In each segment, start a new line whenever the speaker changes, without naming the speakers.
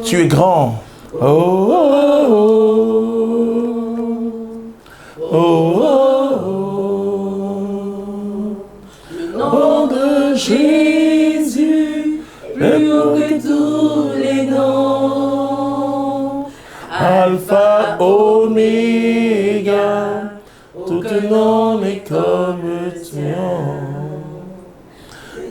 Tu es grand. Oh, oh, oh, oh, oh. Le nom de Jésus, plus haut que tous les noms. Alpha, Oméga, aucun nom n'est comme le tien.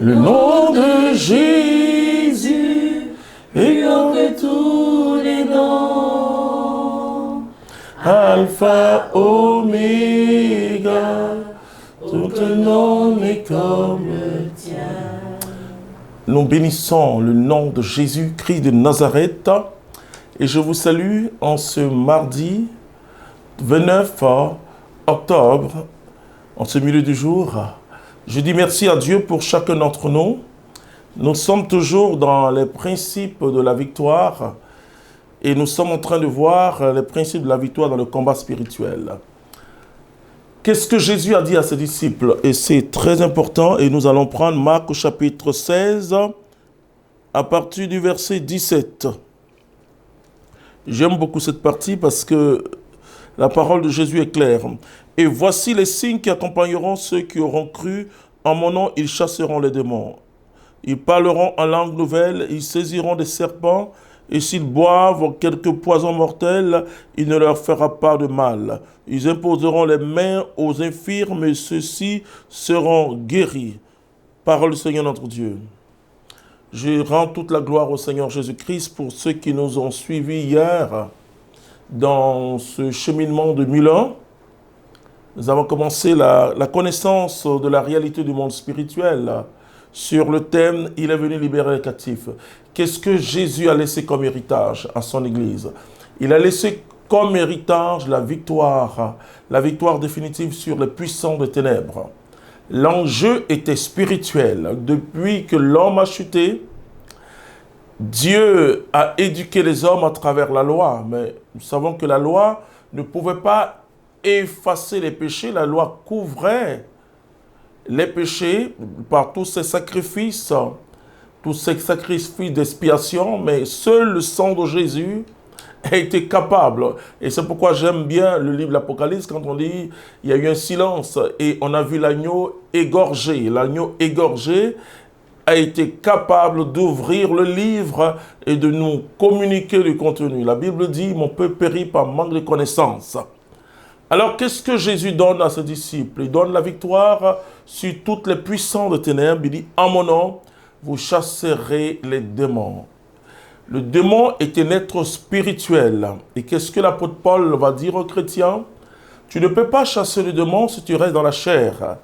Le nom de Jésus, plus haut que tous les noms. Alpha, Oméga, aucun nom n'est comme le tien. Nous bénissons le nom de Jésus-Christ de Nazareth et je vous salue en ce mardi 29 octobre, en ce milieu du jour. Je dis merci à Dieu pour chacun d'entre nous. Nous sommes toujours dans les principes de la victoire et nous sommes en train de voir les principes de la victoire dans le combat spirituel. Qu'est-ce que Jésus a dit à ses disciples? Et c'est très important et nous allons prendre Marc au chapitre 16 à partir du verset 17. J'aime beaucoup cette partie parce que la parole de Jésus est claire. Et voici les signes qui accompagneront ceux qui auront cru. En mon nom, ils chasseront les démons. Ils parleront en langue nouvelle, ils saisiront des serpents, et s'ils boivent quelques poisons mortels, il ne leur fera pas de mal. Ils imposeront les mains aux infirmes, et ceux-ci seront guéris. Parole du Seigneur notre Dieu. Je rends toute la gloire au Seigneur Jésus-Christ pour ceux qui nous ont suivis hier dans ce cheminement de 1000 ans. Nous avons commencé la connaissance de la réalité du monde spirituel sur le thème « Il est venu libérer les captifs ». Qu'est-ce que Jésus a laissé comme héritage à son Église? Il a laissé comme héritage la victoire définitive sur les puissants des ténèbres. L'enjeu était spirituel. Depuis que l'homme a chuté, Dieu a éduqué les hommes à travers la loi. Mais nous savons que la loi ne pouvait pas effacer les péchés. La loi couvrait les péchés par tous ces sacrifices d'expiation, mais seul le sang de Jésus a été capable. Et c'est pourquoi j'aime bien le livre de l'Apocalypse quand on dit il y a eu un silence et on a vu l'agneau égorgé. L'agneau égorgé a été capable d'ouvrir le livre et de nous communiquer le contenu. La Bible dit mon peuple périt par manque de connaissance. Alors, qu'est-ce que Jésus donne à ses disciples? Il donne la victoire sur toutes les puissances de ténèbres. Il dit, en mon nom, vous chasserez les démons. Le démon est un être spirituel. Et qu'est-ce que l'apôtre Paul va dire aux chrétiens? Tu ne peux pas chasser le démon si tu restes dans la chair.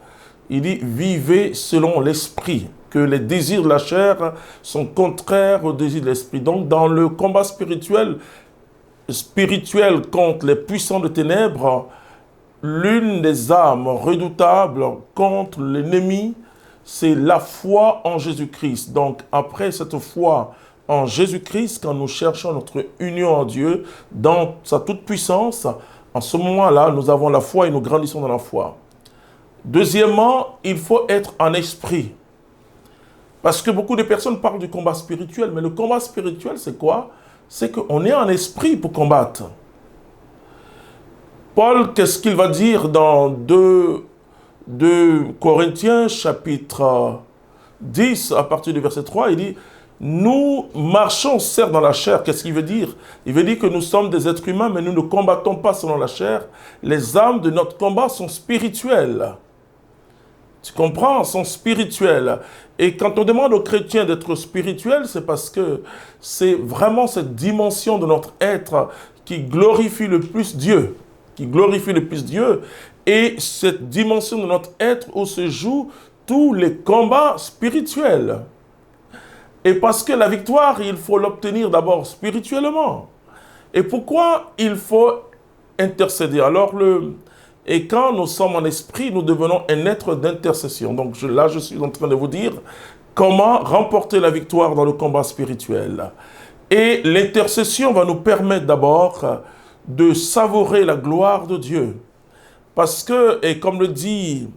Il dit, vivez selon l'esprit. Que les désirs de la chair sont contraires aux désirs de l'esprit. Donc, dans le combat spirituel contre les puissants de ténèbres, l'une des armes redoutables contre l'ennemi, c'est la foi en Jésus-Christ. Donc, après cette foi en Jésus-Christ, quand nous cherchons notre union en Dieu, dans sa toute-puissance, en ce moment-là, nous avons la foi et nous grandissons dans la foi. Deuxièmement, il faut être en esprit. Parce que beaucoup de personnes parlent du combat spirituel, mais le combat spirituel, c'est quoi? C'est qu'on est en esprit pour combattre. Paul, qu'est-ce qu'il va dire dans 2 Corinthiens, chapitre 10, à partir du verset 3, il dit, nous marchons certes dans la chair. Qu'est-ce qu'il veut dire? Il veut dire que nous sommes des êtres humains, mais nous ne combattons pas selon la chair. Les armes de notre combat sont spirituelles. Tu comprends? Sont spirituelles. Et quand on demande aux chrétiens d'être spirituels, c'est parce que c'est vraiment cette dimension de notre être qui glorifie le plus Dieu. Qui glorifie le plus Dieu. Et cette dimension de notre être où se jouent tous les combats spirituels. Et parce que la victoire, il faut l'obtenir d'abord spirituellement. Et pourquoi il faut intercéder? Alors, et quand nous sommes en esprit, nous devenons un être d'intercession. Donc là, je suis en train de vous dire comment remporter la victoire dans le combat spirituel. Et l'intercession va nous permettre d'abord de savourer la gloire de Dieu. Parce que, et comme le dit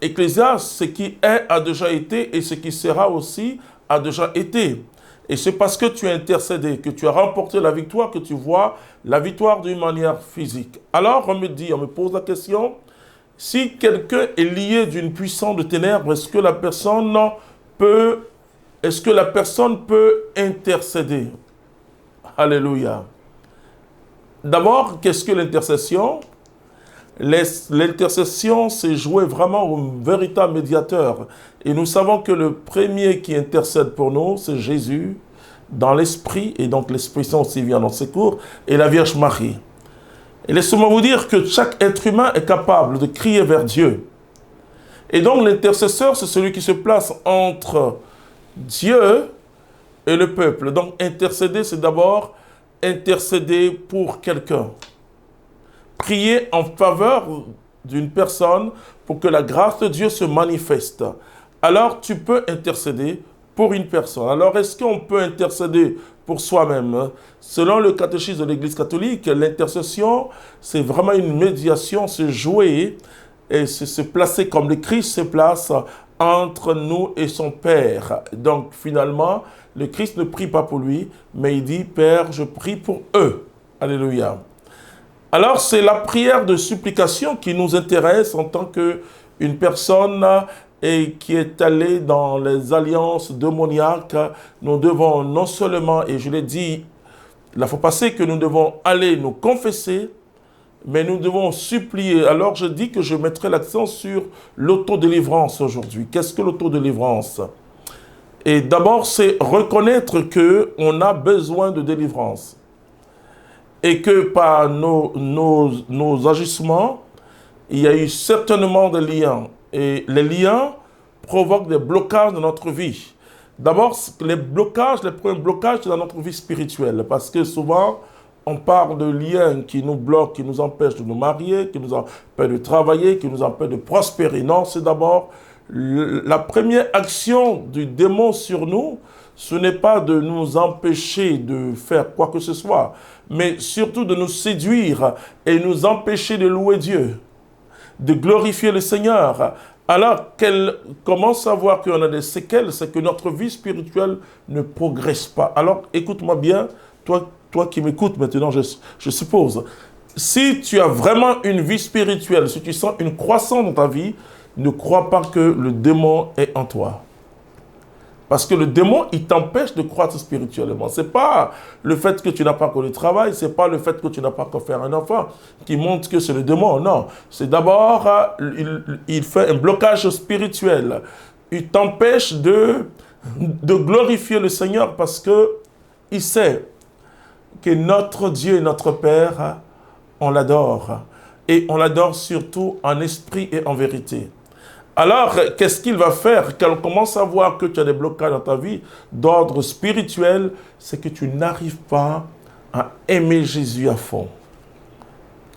Ecclésiaste, ce qui est a déjà été et ce qui sera aussi a déjà été. Et c'est parce que tu as intercédé, que tu as remporté la victoire, que tu vois la victoire d'une manière physique. Alors on me pose la question, si quelqu'un est lié d'une puissance de ténèbres, est-ce que la personne peut intercéder? Alléluia. D'abord, qu'est-ce que l'intercession? L'intercession, c'est jouer vraiment au véritable médiateur. Et nous savons que le premier qui intercède pour nous, c'est Jésus, dans l'Esprit, et donc l'Esprit Saint aussi vient dans secours, et la Vierge Marie. Et laissez-moi vous dire que chaque être humain est capable de crier vers Dieu. Et donc l'intercesseur, c'est celui qui se place entre Dieu et le peuple. Donc intercéder, c'est d'abord intercéder pour quelqu'un. Prier en faveur d'une personne pour que la grâce de Dieu se manifeste. Alors tu peux intercéder pour une personne. Alors est-ce qu'on peut intercéder pour soi-même? Selon le catéchisme de l'Église catholique, l'intercession, c'est vraiment une médiation, se jouer et se placer comme le Christ se place entre nous et son Père. Donc finalement, le Christ ne prie pas pour lui, mais il dit, Père, je prie pour eux. Alléluia. Alors, c'est la prière de supplication qui nous intéresse en tant qu'une personne qui est allée dans les alliances démoniaques. Nous devons non seulement, et je l'ai dit la fois passée, que nous devons aller nous confesser, mais nous devons supplier. Alors, je dis que je mettrai l'accent sur l'autodélivrance aujourd'hui. Qu'est-ce que l'autodélivrance? Et d'abord, c'est reconnaître qu'on a besoin de délivrance. Et que par nos agissements, il y a eu certainement des liens. Et les liens provoquent des blocages dans notre vie. D'abord, les premiers blocages, c'est dans notre vie spirituelle. Parce que souvent, on parle de liens qui nous bloquent, qui nous empêchent de nous marier, qui nous empêchent de travailler, qui nous empêchent de prospérer. Non, c'est d'abord la première action du démon sur nous. Ce n'est pas de nous empêcher de faire quoi que ce soit, mais surtout de nous séduire et nous empêcher de louer Dieu, de glorifier le Seigneur. Alors qu'elle commence à voir qu'on a des séquelles, c'est que notre vie spirituelle ne progresse pas. Alors écoute-moi bien, toi qui m'écoutes maintenant, je suppose, si tu as vraiment une vie spirituelle, si tu sens une croissance dans ta vie, ne crois pas que le démon est en toi. Parce que le démon, il t'empêche de croître spirituellement. Ce n'est pas le fait que tu n'as pas encore de travail, ce n'est pas le fait que tu n'as pas encore fait un enfant qui montre que c'est le démon. Non, c'est d'abord, il fait un blocage spirituel. Il t'empêche de glorifier le Seigneur parce qu'il sait que notre Dieu et notre Père, on l'adore. Et on l'adore surtout en esprit et en vérité. Alors, qu'est-ce qu'il va faire? Quand on commence à voir que tu as des blocages dans ta vie d'ordre spirituel, c'est que tu n'arrives pas à aimer Jésus à fond.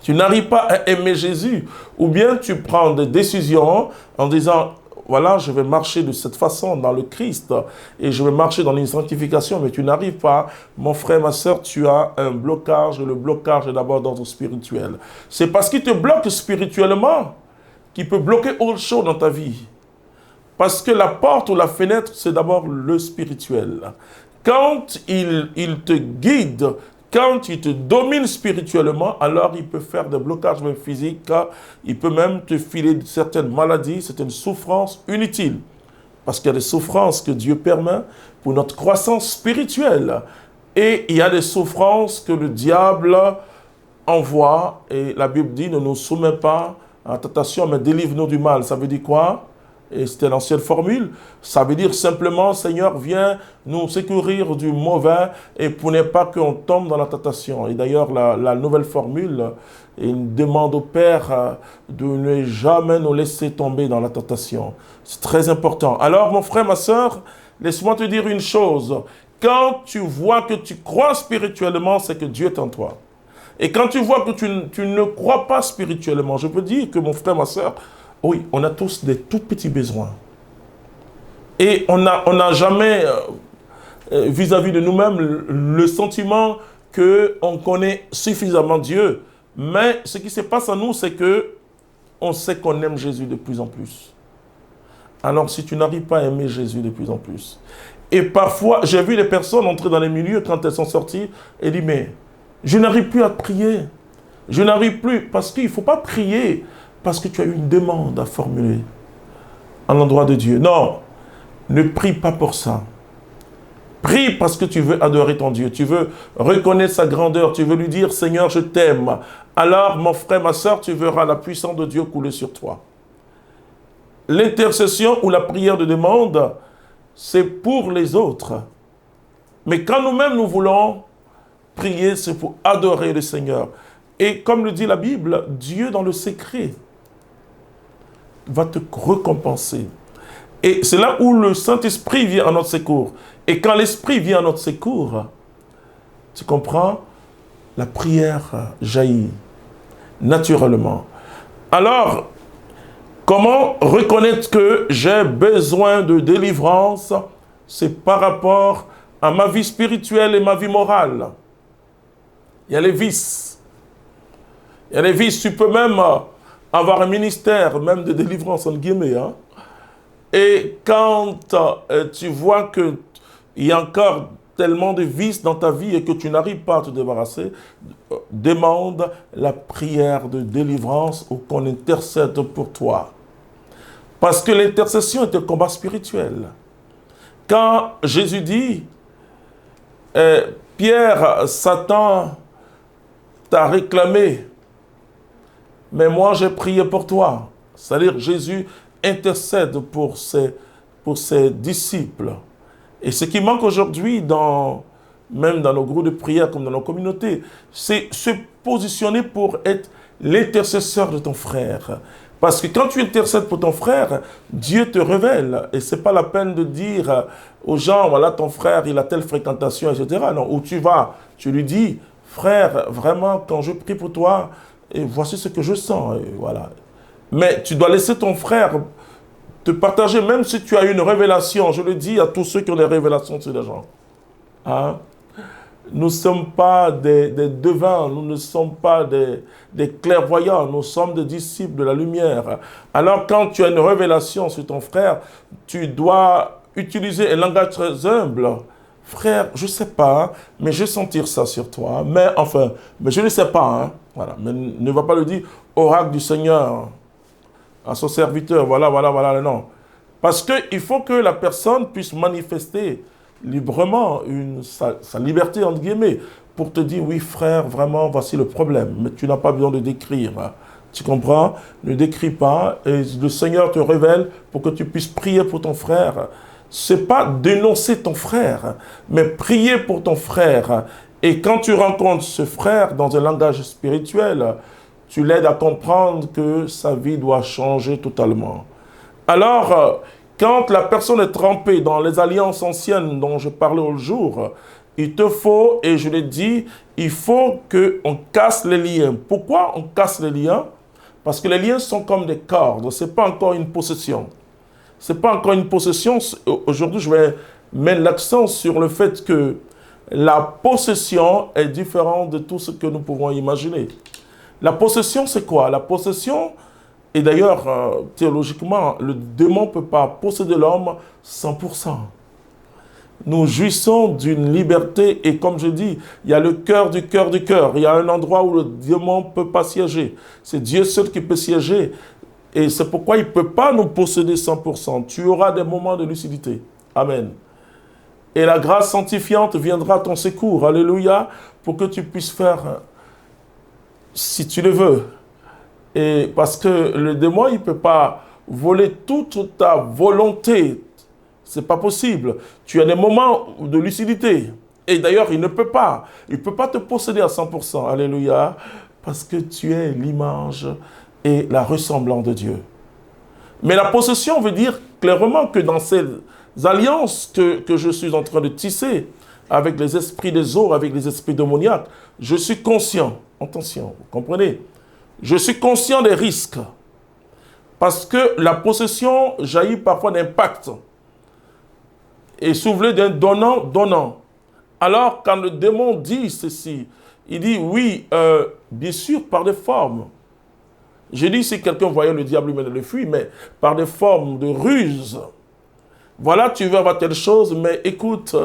Tu n'arrives pas à aimer Jésus. Ou bien tu prends des décisions en disant, voilà, je vais marcher de cette façon dans le Christ et je vais marcher dans une sanctification, mais tu n'arrives pas. Mon frère, ma soeur, tu as un blocage. Le blocage est d'abord d'ordre spirituel. C'est parce qu'il te bloque spirituellement qui peut bloquer autre chose dans ta vie. Parce que la porte ou la fenêtre, c'est d'abord le spirituel. Quand il te guide, quand il te domine spirituellement, alors il peut faire des blocages même physiques, il peut même te filer certaines maladies, certaines souffrances inutiles. Parce qu'il y a des souffrances que Dieu permet pour notre croissance spirituelle. Et il y a des souffrances que le diable envoie, et la Bible dit, ne nous soumets pas à la tentation, mais délivre-nous du mal. Ça veut dire quoi? Et c'était l'ancienne formule. Ça veut dire simplement, Seigneur, viens nous secourir du mauvais et pour ne pas qu'on tombe dans la tentation. Et d'ailleurs, la nouvelle formule, il demande au Père de ne jamais nous laisser tomber dans la tentation. C'est très important. Alors, mon frère, ma soeur, laisse-moi te dire une chose. Quand tu vois que tu crois spirituellement, c'est que Dieu est en toi. Et quand tu vois que tu ne crois pas spirituellement, je peux dire que mon frère, ma soeur, oui, on a tous des tout petits besoins. Et on n'a jamais, vis-à-vis de nous-mêmes, le sentiment qu'on connaît suffisamment Dieu. Mais ce qui se passe en nous, c'est qu'on sait qu'on aime Jésus de plus en plus. Alors si tu n'arrives pas à aimer Jésus de plus en plus, Et parfois, j'ai vu les personnes entrer dans les milieux quand elles sont sorties et dire, mais je n'arrive plus à prier. Je n'arrive plus, parce qu'il ne faut pas prier parce que tu as une demande à formuler à l'endroit de Dieu. Non, ne prie pas pour ça. Prie parce que tu veux adorer ton Dieu, tu veux reconnaître sa grandeur, tu veux lui dire, Seigneur, je t'aime. Alors, mon frère, ma soeur, tu verras la puissance de Dieu couler sur toi. L'intercession ou la prière de demande, c'est pour les autres. Mais quand nous-mêmes nous voulons prier, c'est pour adorer le Seigneur. Et comme le dit la Bible, Dieu dans le secret va te récompenser. Et c'est là où le Saint-Esprit vient à notre secours. Et quand l'Esprit vient à notre secours, tu comprends, la prière jaillit naturellement. Alors, comment reconnaître que j'ai besoin de délivrance? C'est par rapport à ma vie spirituelle et ma vie morale. Il y a les vices. Il y a les vices. Tu peux même avoir un ministère, même de délivrance, entre guillemets. Hein? Et quand tu vois qu'il y a encore tellement de vices dans ta vie et que tu n'arrives pas à te débarrasser, demande la prière de délivrance ou qu'on intercède pour toi. Parce que l'intercession est un combat spirituel. Quand Jésus dit, Pierre, Satan t'a réclamé, mais moi j'ai prié pour toi. C'est-à-dire Jésus intercède pour ses disciples. Et ce qui manque aujourd'hui, même dans nos groupes de prière comme dans nos communautés, c'est se positionner pour être l'intercesseur de ton frère. Parce que quand tu intercèdes pour ton frère, Dieu te révèle. Et ce n'est pas la peine de dire aux gens, voilà, ton frère, il a telle fréquentation, etc. Non, où tu vas, tu lui dis, frère, vraiment, quand je prie pour toi, et voici ce que je sens. Et voilà. Mais tu dois laisser ton frère te partager, même si tu as une révélation. Je le dis à tous ceux qui ont des révélations sur les gens. Hein? Nous ne sommes pas des devins, nous ne sommes pas des clairvoyants, nous sommes des disciples de la lumière. Alors quand tu as une révélation sur ton frère, tu dois utiliser un langage très humble. Frère, je ne sais pas, mais je vais sentir ça sur toi. Mais enfin, mais je ne sais pas. Hein. Voilà. Mais ne va pas le dire, oracle du Seigneur, à son serviteur, voilà, non. Parce qu'il faut que la personne puisse manifester librement sa liberté, entre guillemets, pour te dire, oui frère, vraiment, voici le problème. Mais tu n'as pas besoin de décrire. Tu comprends? Ne décris pas, et le Seigneur te révèle pour que tu puisses prier pour ton frère. Ce n'est pas dénoncer ton frère, mais prier pour ton frère. Et quand tu rencontres ce frère dans un langage spirituel, tu l'aides à comprendre que sa vie doit changer totalement. Alors, quand la personne est trempée dans les alliances anciennes dont je parlais au jour, il te faut, et je l'ai dit, il faut qu'on casse les liens. Pourquoi on casse les liens? Parce que les liens sont comme des cordes, ce n'est pas encore une possession. Ce n'est pas encore une possession. Aujourd'hui, je vais mettre l'accent sur le fait que la possession est différente de tout ce que nous pouvons imaginer. La possession, c'est quoi? La possession, et d'ailleurs, théologiquement, le démon ne peut pas posséder l'homme 100%. Nous jouissons d'une liberté, et comme je dis, il y a le cœur du cœur du cœur. Il y a un endroit où le démon ne peut pas siéger. C'est Dieu seul qui peut siéger. Et c'est pourquoi il ne peut pas nous posséder 100%. Tu auras des moments de lucidité. Amen. Et la grâce sanctifiante viendra à ton secours. Alléluia. Pour que tu puisses faire, si tu le veux. Et parce que le démon, il ne peut pas voler toute ta volonté. Ce n'est pas possible. Tu as des moments de lucidité. Et d'ailleurs, il ne peut pas. Il ne peut pas te posséder à 100%. Alléluia. Parce que tu es l'image et la ressemblance de Dieu. Mais la possession veut dire clairement que dans ces alliances que je suis en train de tisser avec les esprits des eaux, avec les esprits démoniaques, je suis conscient. Attention, vous comprenez? Je suis conscient des risques. Parce que la possession jaillit parfois d'impact. Et soufflé d'un donnant. Alors, quand le démon dit ceci, il dit, oui, bien sûr, par des formes. J'ai dit, si quelqu'un voyait le diable, il me le fuit, mais par des formes de ruse, Voilà, tu veux avoir telle chose, mais écoute,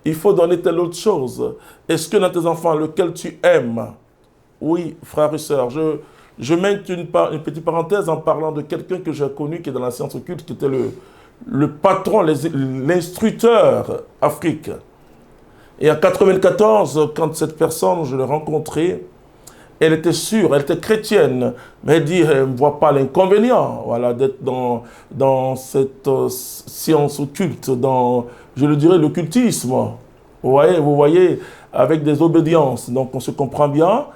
il faut donner telle autre chose. Est-ce que dans tes enfants, lequel tu aimes? Oui, frères et sœurs, je mets une petite parenthèse en parlant de quelqu'un que j'ai connu qui est dans la science occulte, qui était le patron, l'instructeur Afrique. Et en 94, quand cette personne, je l'ai rencontrée, elle était sûre, elle était chrétienne, mais elle dit, elle ne voit pas l'inconvénient, voilà, d'être dans cette science occulte, dans, je le dirais, l'occultisme. Vous voyez, avec des obédiences, donc on se comprend bien.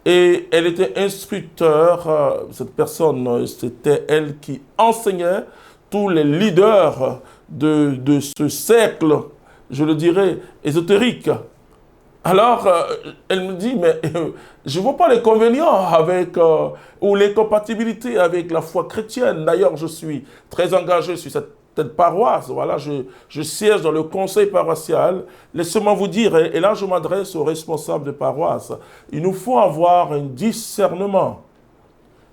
Et elle était instructeur, cette personne, c'était elle qui enseignait tous les leaders de ce siècle, je le dirais, ésotérique. Alors, elle me dit, mais je ne vois pas l'inconvénient avec, ou l'incompatibilité avec la foi chrétienne. D'ailleurs, je suis très engagé sur cette paroisse. Voilà, je siège dans le conseil paroissial. Laissez-moi vous dire, et là je m'adresse aux responsables de paroisse, il nous faut avoir un discernement.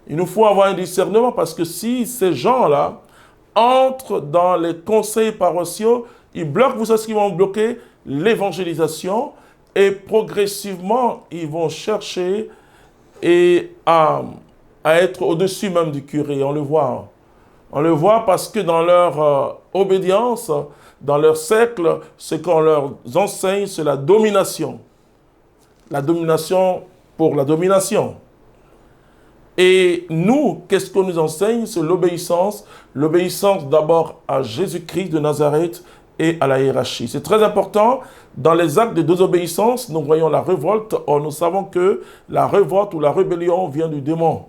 Il nous faut avoir un discernement parce que si ces gens-là entrent dans les conseils paroissiaux, ils bloquent, vous savez ce qu'ils vont bloquer? L'évangélisation. Et progressivement, ils vont chercher à être au-dessus même du curé. On le voit. On le voit parce que dans leur obédience, dans leur siècle, ce qu'on leur enseigne, c'est la domination. La domination pour la domination. Et nous, qu'est-ce qu'on nous enseigne? C'est l'obéissance. L'obéissance d'abord à Jésus-Christ de Nazareth et à la hiérarchie. C'est très important. Dans les actes de désobéissance, nous voyons la révolte. Or, nous savons que la révolte ou la rébellion vient du démon.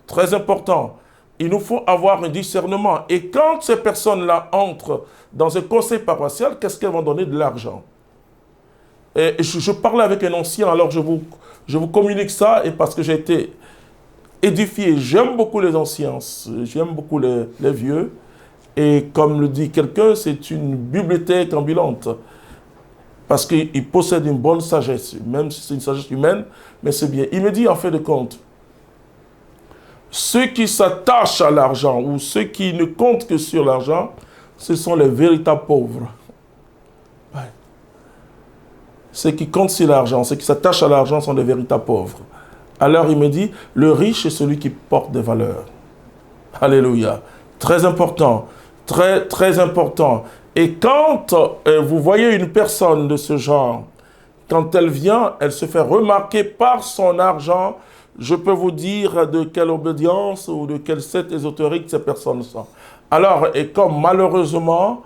Très important. Il nous faut avoir un discernement. Et quand ces personnes-là entrent dans un conseil paroissial, qu'est-ce qu'elles vont donner? De l'argent. Et je parlais avec un ancien, alors je vous communique ça, et parce que j'ai été édifié. J'aime beaucoup les anciens, j'aime beaucoup les vieux. Et comme le dit quelqu'un, c'est une bibliothèque ambulante. Parce qu'il possède une bonne sagesse, même si c'est une sagesse humaine, mais c'est bien. Il me dit en fin de compte, ceux qui s'attachent à l'argent ou ceux qui ne comptent que sur l'argent, ce sont les véritables pauvres. Ouais. Ceux qui comptent sur l'argent, ceux qui s'attachent à l'argent sont les véritables pauvres. Alors il me dit, le riche est celui qui porte des valeurs. Alléluia. Très important. Très, très important. Et quand vous voyez une personne de ce genre, quand elle vient, elle se fait remarquer par son argent. Je peux vous dire de quelle obédience ou de quelle secte ésotérique ces personnes sont. Alors, et comme malheureusement,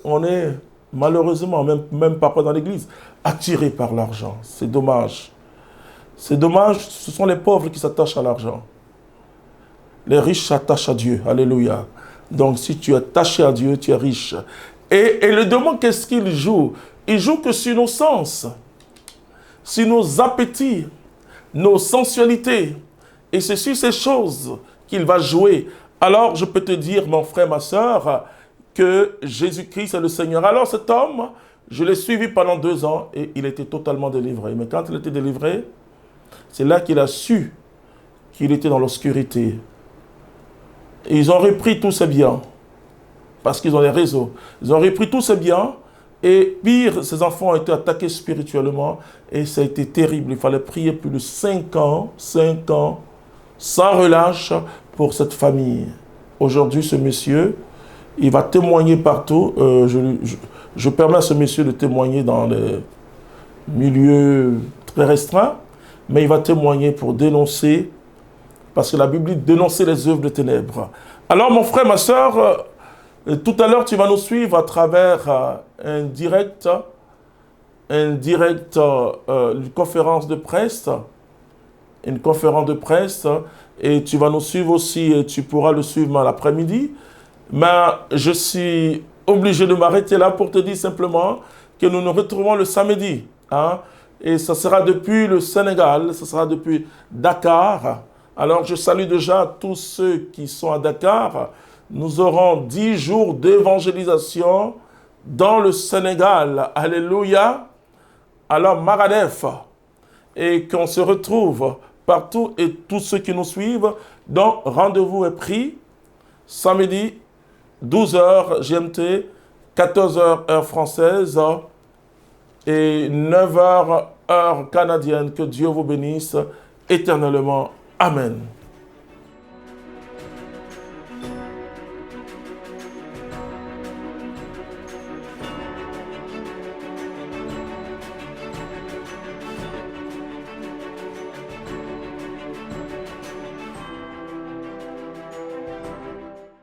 on est, malheureusement, même parfois dans l'église, attiré par l'argent. C'est dommage. C'est dommage, ce sont les pauvres qui s'attachent à l'argent. Les riches s'attachent à Dieu. Alléluia. Donc, si tu es attaché à Dieu, tu es riche. Et le démon, qu'est-ce qu'il joue? Il joue que sur nos sens, sur nos appétits, nos sensualités. Et c'est sur ces choses qu'il va jouer. Alors, je peux te dire, mon frère, ma soeur, que Jésus-Christ est le Seigneur. Alors, cet homme, je l'ai suivi pendant 2 ans et il était totalement délivré. Mais quand il était délivré, c'est là qu'il a su qu'il était dans l'obscurité. Et ils ont repris tous ses biens, parce qu'ils ont des réseaux. Ils ont repris tous ses biens, et pire, ses enfants ont été attaqués spirituellement, et ça a été terrible. Il fallait prier plus de 5 ans, sans relâche pour cette famille. Aujourd'hui, ce monsieur, il va témoigner partout. Je permets à ce monsieur de témoigner dans les milieux très restreints, mais il va témoigner pour dénoncer, parce que la Bible dit dénoncer les œuvres de ténèbres. Alors, mon frère, ma soeur, tout à l'heure, tu vas nous suivre à travers une conférence de presse. Une conférence de presse. Et tu vas nous suivre aussi, et tu pourras le suivre l'après-midi. Mais je suis obligé de m'arrêter là pour te dire simplement que nous nous retrouvons le samedi. Hein? Et ça sera depuis le Sénégal, ça sera depuis Dakar. Alors, je salue déjà tous ceux qui sont à Dakar. Nous aurons 10 jours d'évangélisation dans le Sénégal. Alléluia. Alors, Maradef. Et qu'on se retrouve partout et tous ceux qui nous suivent. Donc, rendez-vous est pris samedi 12 heures GMT, 14 heures heure française et 9 heures heure canadienne. Que Dieu vous bénisse éternellement. Amen.